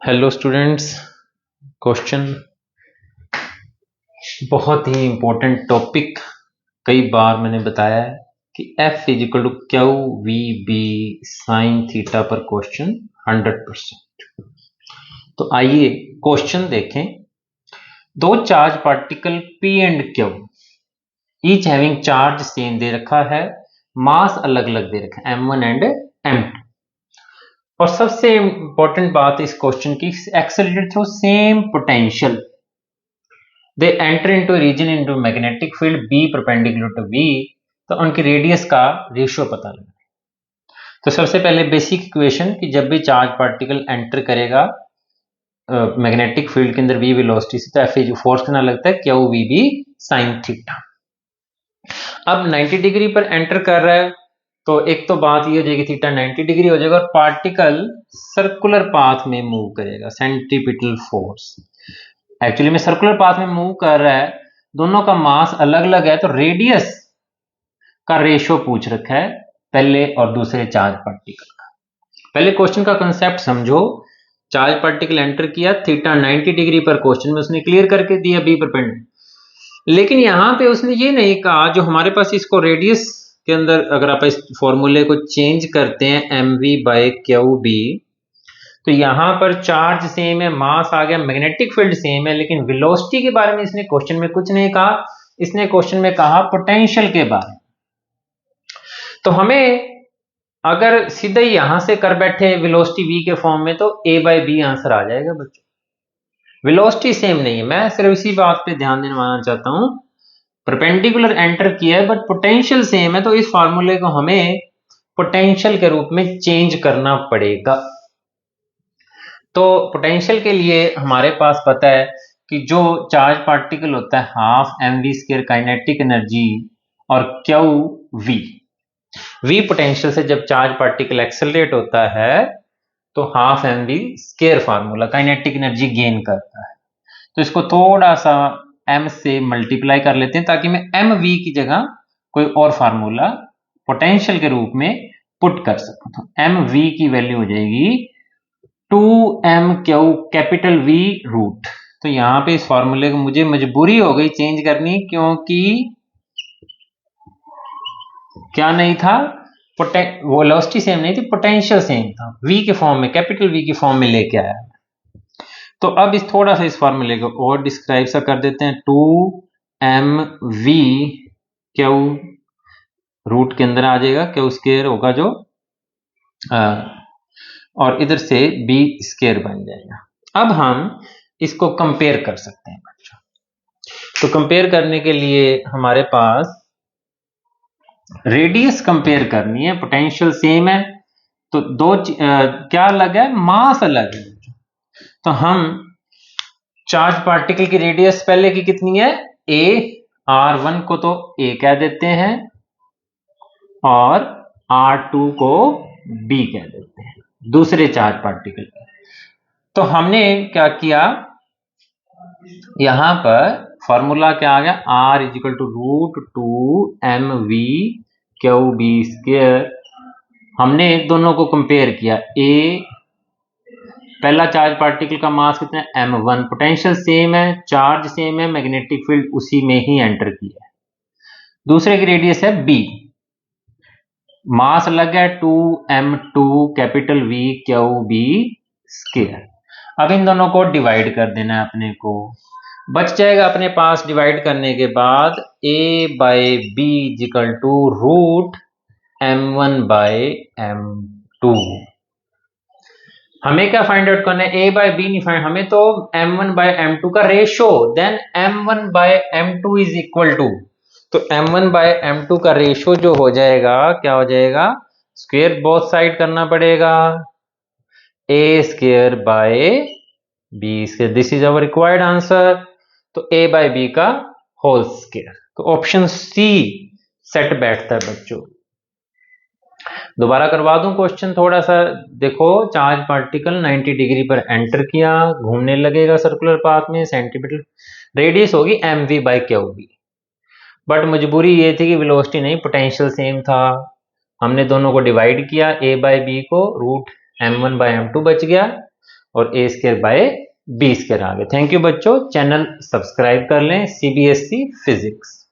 Hello students. Question बहुत ही important topic. कई बार मैंने बताया है कि F is equal to Q V B sine theta पर क्वेश्चन 100%। तो आइए क्वेश्चन देखें। दो charge particle P and Q each having charge same दे रखा है, मास अलग अलग दे रखा है M1 एंड M2। और सबसे इंपॉर्टेंट बात इस क्वेश्चन की, accelerated through same potential they enter into region into magnetic field be perpendicular to V. तो उनकी रेडियस का रेशियो पता लगना है। तो सबसे पहले बेसिक इक्वेशन कि जब भी चार्ज पार्टिकल एंटर करेगा मैग्नेटिक फील्ड के अंदर वी वेलोसिटी से, तो एफ जो फोर्स कितना लगता है, Q V B sine theta. अब 90 डिग्री पर एंटर कर रहा है, तो एक तो बात ये हो जाएगी थीटा 90 डिग्री हो जाएगा और पार्टिकल सर्कुलर पाथ में मूव करेगा, सेंट्रीपिटल फोर्स। एक्चुअली में सर्कुलर पाथ में मूव कर रहा है, दोनों का मास अलग अलग है, तो रेडियस का रेशियो पूछ रखा है पहले और दूसरे चार्ज पार्टिकल का। पहले क्वेश्चन का कंसेप्ट समझो। चार्ज पार्टिकल एंटर किया, थीटा 90 डिग्री पर क्वेश्चन में उसने क्लियर करके दिया बी परपेंडिकुलर। लेकिन यहां पे उसने ये नहीं कहा, जो हमारे पास इसको रेडियस के अंदर अगर आप इस फॉर्मूले को चेंज करते हैं M V by Q B, तो यहां पर चार्ज सेम है, मास आ गया, मैग्नेटिक फील्ड सेम है, लेकिन वेलोसिटी के बारे में इसने क्वेश्चन में कुछ नहीं कहा। इसने क्वेश्चन में कहा पोटेंशियल के बारे में। तो हमें अगर सीधे यहां से कर बैठे वेलोसिटी v के फॉर्म में, तो a बाई बी आंसर आ जाएगा बच्चों। वेलोसिटी सेम नहीं है, मैं सिर्फ इसी बात पे ध्यान देना चाहता हूं। परपेंडिकुलर एंटर किया है बट पोटेंशियल सेम है, तो इस फॉर्मूले को हमें पोटेंशियल के रूप में चेंज करना पड़ेगा। तो पोटेंशियल के लिए हमारे पास पता है कि जो चार्ज पार्टिकल होता है half M V square kinetic energy और क्यू वी पोटेंशियल से जब चार्ज पार्टिकल एक्सेलरेट होता है तो half M V square formula kinetic energy gain करता है। तो इसको थोड़ा सा m से मल्टीप्लाई कर लेते हैं ताकि मैं एम वी की जगह कोई और फार्मूला पोटेंशियल के रूप में पुट कर सकूं। तो एम वी की वैल्यू हो जाएगी 2m Q capital V root. तो यहां पे इस फॉर्मूले को मुझे मजबूरी हो गई चेंज करनी, क्योंकि क्या नहीं था, वेलोसिटी सेम नहीं थी, पोटेंशियल सेम था। v के फॉर्म में, कैपिटल v के फॉर्म में लेके आया। तो अब इस थोड़ा सा इस फॉर्मूले को और डिस्क्राइब सा कर देते हैं। 2mv क्यू रूट के अंदर आ जाएगा, क्यू स्क्वायर होगा जो और इधर से बी स्क्वायर बन जाएगा। अब हम इसको कंपेयर कर सकते हैं बच्चों। तो कंपेयर करने के लिए हमारे पास रेडियस कंपेयर करनी है, पोटेंशियल सेम है, तो क्या अलग है, मास अलग है। तो हम चार्ज पार्टिकल की रेडियस पहले की कितनी है, a, r1 को तो a कह देते हैं और r2 को b कह देते हैं, दूसरे चार्ज पार्टिकल का। तो हमने क्या किया, यहां पर फॉर्मूला क्या आ गया, r equal to root 2mv Q B square. हमने दोनों को कंपेयर किया, a पहला चार्ज पार्टिकल का मास कितना है m1, पोटेंशियल सेम है, चार्ज सेम है, मैग्नेटिक फील्ड उसी में ही एंटर किया है। दूसरे की रेडियस है b, मास अलग है 2m2 capital V Q B square. अब इन दोनों को डिवाइड कर देना है अपने को, बच जाएगा अपने पास डिवाइड करने के बाद a by B equal to root m1 by m2। हमें क्या फाइंड आउट करना है, a बाई बी नहीं फाइंड, हमें तो m1 बाई m2 का ratio, then m1 by m2 is equal to, तो m1 बाई m2 का रेशो जो हो जाएगा, क्या हो जाएगा, स्क्वायर बोथ साइड करना पड़ेगा, a square by b square. This is our required answer. तो a बाई बी का होल स्क्वायर। तो ऑप्शन सी सेट बैठता है बच्चों। दोबारा करवा दूं क्वेश्चन थोड़ा सा, देखो चार्ज पार्टिकल 90 डिग्री पर एंटर किया, घूमने लगेगा सर्कुलर पाथ में, सेंटीमीटर रेडियस होगी M V by Q B, but मजबूरी ये थी कि वेलोसिटी नहीं, पोटेंशियल सेम था। हमने दोनों को डिवाइड किया, a बाई बी को रूट m1 बाई m2 बच गया, और ए स्क्वायर बाय बी स्क्वायर आ गया। थैंक यू बच्चों, चैनल सब्सक्राइब कर लें। CBSE physics.